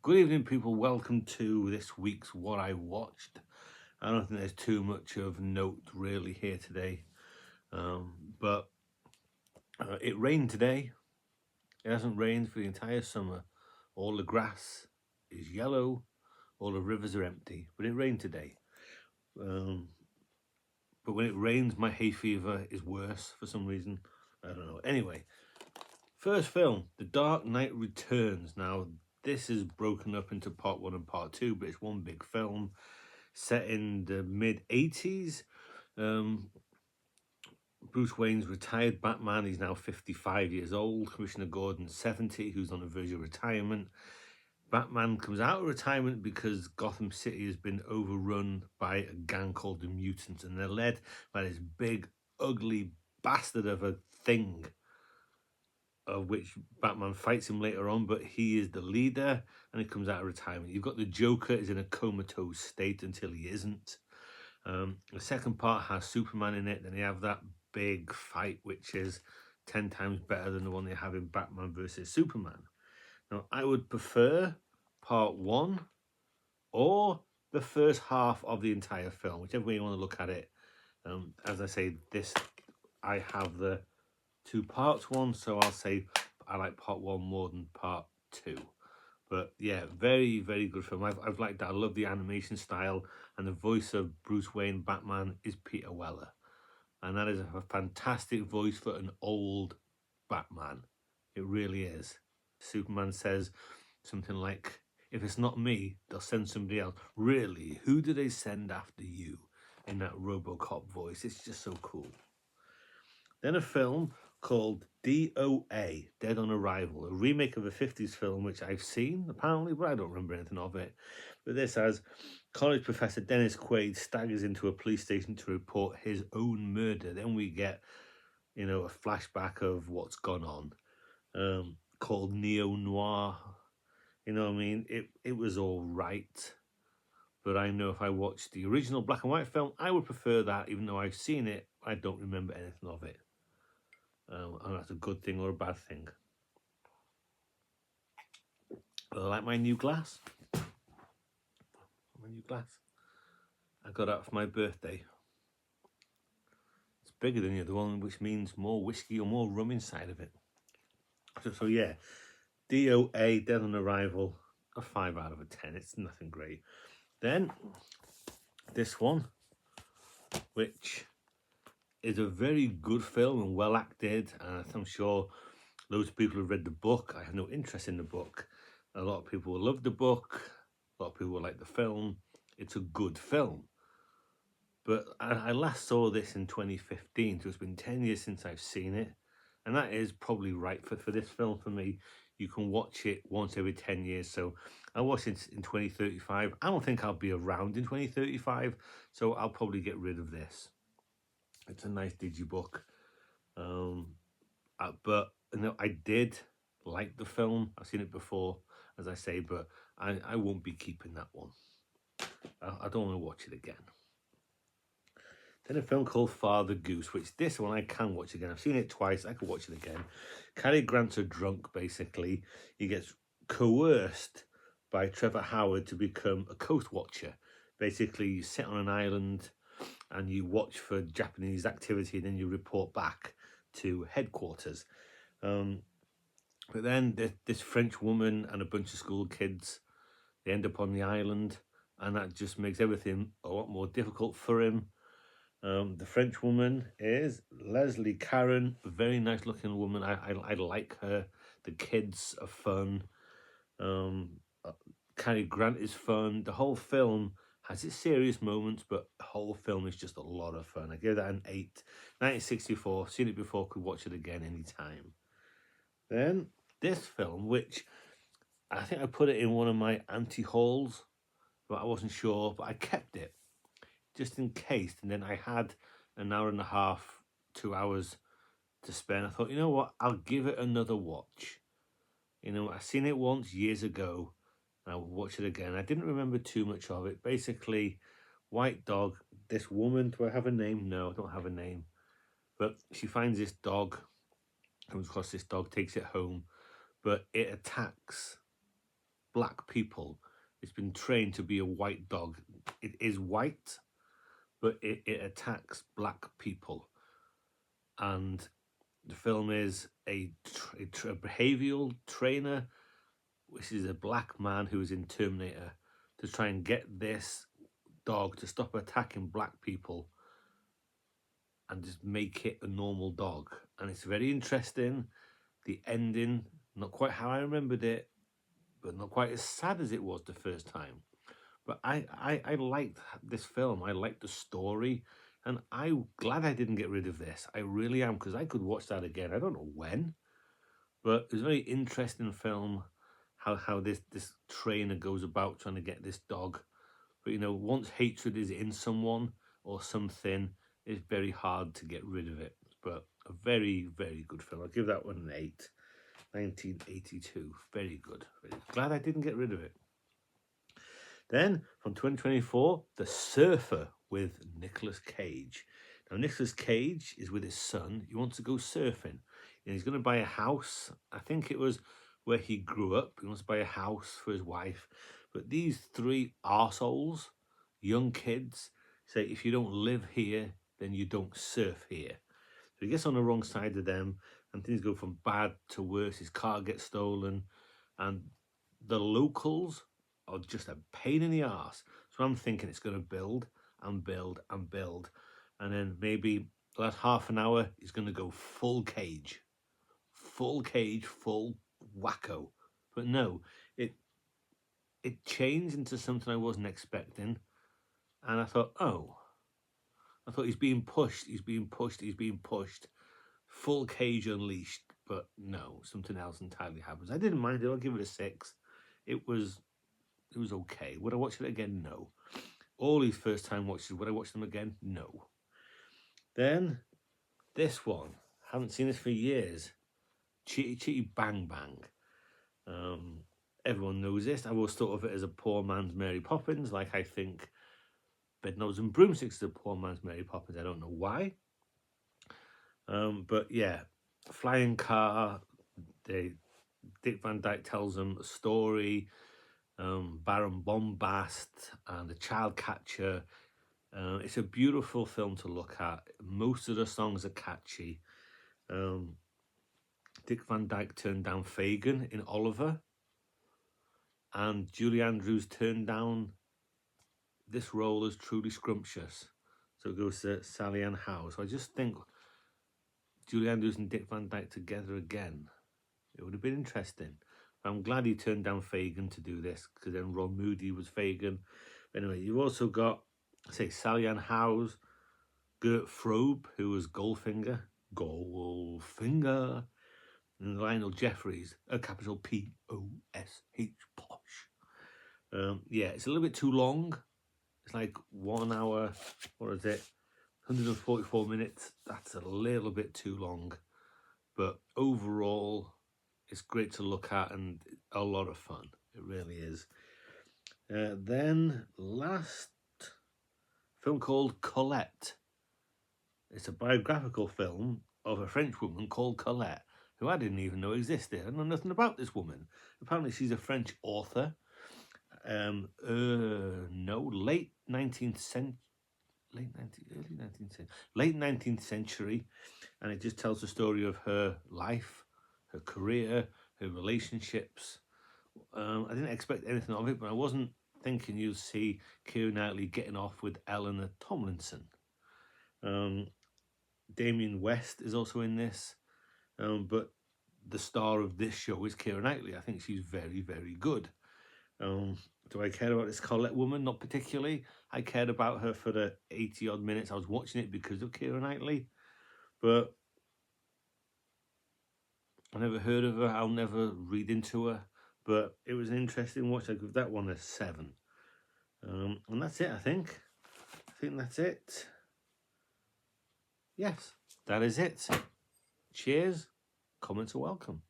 Good evening, people. Welcome to this week's What I Watched. I don't think there's too much of note really here today, but it rained today. It hasn't rained for the entire summer. All the grass is yellow, all the rivers are empty, but it rained today. But when it rains, my hay fever is worse for some reason. I don't know. Anyway, first film, The Dark Knight Returns. Now, this is broken up into part 1 and part 2, but it's one big film set in the mid-80s. Bruce Wayne's retired Batman. He's now 55 years old. Commissioner Gordon's 70, who's on the verge of retirement. Batman comes out of retirement because Gotham City has been overrun by a gang called the Mutants, and they're led by this big, ugly bastard of a thing, of which Batman fights him later on, but he is the leader, and he comes out of retirement. You've got the Joker is in a comatose state until he isn't. The second part has Superman in it, then you have that big fight, which is 10 times better than the one they have in Batman versus Superman. Now, I would prefer part 1 or the first half of the entire film, whichever way you want to look at it. As I say, I have the 2 parts one, so I'll say I like part 1 more than part 2. But yeah, very, very good film. I've liked that. I love the animation style, and the voice of Bruce Wayne Batman is Peter Weller, and that is a fantastic voice for an old Batman. It really is. Superman says something like, "If it's not me, they'll send somebody else." Really, who do they send after you? In that RoboCop voice. It's just so cool. Then a film called DOA, Dead on Arrival, a remake of a 50s film which I've seen, apparently, but I don't remember anything of it. But this has college professor Dennis Quaid staggers into a police station to report his own murder. Then we get, a flashback of what's gone on, called neo-noir. You know what I mean? It was all right. But I know if I watched the original black and white film, I would prefer that, even though I've seen it, I don't remember anything of it. And that's a good thing or a bad thing. I like my new glass. I got that for my birthday. It's bigger than the other one, which means more whiskey or more rum inside of it. So yeah, DOA, Dead on Arrival, a 5 out of a 10. It's nothing great. Then this one, which is a very good film and well acted, and I'm sure loads of people have read the book. I have no interest in the book. A lot of people will love the book. A lot of people will like the film. It's a good film. But I last saw this in 2015, so it's been 10 years since I've seen it. And that is probably right for this film for me. You can watch it once every 10 years. So I watched it in 2035. I don't think I'll be around in 2035, so I'll probably get rid of this. It's a nice digibook. But I did like the film. I've seen it before, as I say, but I won't be keeping that one. I don't want to watch it again. Then a film called Father Goose, which this one I can watch again. I've seen it twice. I could watch it again. Cary Grant's a drunk, basically. He gets coerced by Trevor Howard to become a coast watcher. Basically, you sit on an island and you watch for Japanese activity, and then you report back to headquarters. But then this French woman and a bunch of school kids, they end up on the island, and that just makes everything a lot more difficult for him. The French woman is Leslie Caron, a very nice looking woman. I like her. The kids are fun. Cary Grant is fun. The whole film has its serious moments, but the whole film is just a lot of fun. I give that an 8. 1964, seen it before, could watch it again anytime. Then this film, which I think I put it in one of my anti-hauls, but I wasn't sure, but I kept it just in case. And then I had an hour and a half, 2 hours to spend. I thought, you know what, I'll give it another watch. I seen it once years ago, and I will watch it again. I didn't remember too much of it. Basically, white dog, this woman, do I have a name? No, I don't have a name. But she finds this dog, comes across this dog, takes it home, but it attacks black people. It's been trained to be a white dog. It is white, but it attacks black people. And the film is a behavioral trainer, which is a black man who is in Terminator, to try and get this dog to stop attacking black people and just make it a normal dog. And it's very interesting. The ending, not quite how I remembered it, but not quite as sad as it was the first time. But I liked this film. I liked the story. And I'm glad I didn't get rid of this. I really am, because I could watch that again. I don't know when. But it was a very interesting film, how this trainer goes about trying to get this dog. But, you know, once hatred is in someone or something, it's very hard to get rid of it. But a very, very good film. I'll give that one an 8. 1982. Very good. Very glad I didn't get rid of it. Then, from 2024, The Surfer with Nicolas Cage. Now, Nicolas Cage is with his son. He wants to go surfing. And he's going to buy a house. I think it was where he grew up. He wants to buy a house for his wife. But these 3 arseholes, young kids, say, if you don't live here, then you don't surf here. So he gets on the wrong side of them, and things go from bad to worse. His car gets stolen, and the locals are just a pain in the arse. So I'm thinking it's going to build and build and build. And then maybe the last half an hour, he's going to go full cage. Full cage, full wacko. But no, it changed into something I wasn't expecting. And I thought, he's being pushed. Full cage unleashed. But no, something else entirely happens. I didn't mind it. I'll give it a 6. It was okay. Would I watch it again? No. All these first time watches, would I watch them again? No. Then this one, haven't seen this for years. Chitty Chitty Bang Bang. Everyone knows this. I always thought of it as a poor man's Mary Poppins, like I think Bedknobs and Broomsticks is a poor man's Mary Poppins. I don't know why. But yeah, flying car. Dick Van Dyke tells them a story. Baron Bombast and the Child Catcher. It's a beautiful film to look at. Most of the songs are catchy. Dick Van Dyke turned down Fagin in Oliver, and Julie Andrews turned down this role as Trudy Scrumptious. So it goes to Sally Ann Howe. So I just think Julie Andrews and Dick Van Dyke together again, it would have been interesting. I'm glad he turned down Fagin to do this, because then Ron Moody was Fagin. But anyway, you've also got, say, Sally Ann Howe, Gert Frobe, who was Goldfinger, and Lionel Jeffries, a capital P-O-S-H, posh. Yeah, it's a little bit too long. It's like 1 hour, 144 minutes. That's a little bit too long. But overall, it's great to look at and a lot of fun. It really is. Then last film called Colette. It's a biographical film of a French woman called Colette, who I didn't even know existed. I know nothing about this woman. Apparently she's a French author. Late 19th century, and it just tells the story of her life, her career, her relationships. I didn't expect anything of it, but I wasn't thinking you'd see Keira Knightley getting off with Eleanor Tomlinson. Damien West is also in this, but the star of this show is Keira Knightley. I think she's very, very good. Do I care about this Colette woman? Not particularly. I cared about her for the 80-odd minutes I was watching it because of Keira Knightley, but I never heard of her. I'll never read into her, but it was an interesting watch. I give that one a 7. And that's it, I think. I think that's it. Yes, that is it. Cheers. Comments are welcome.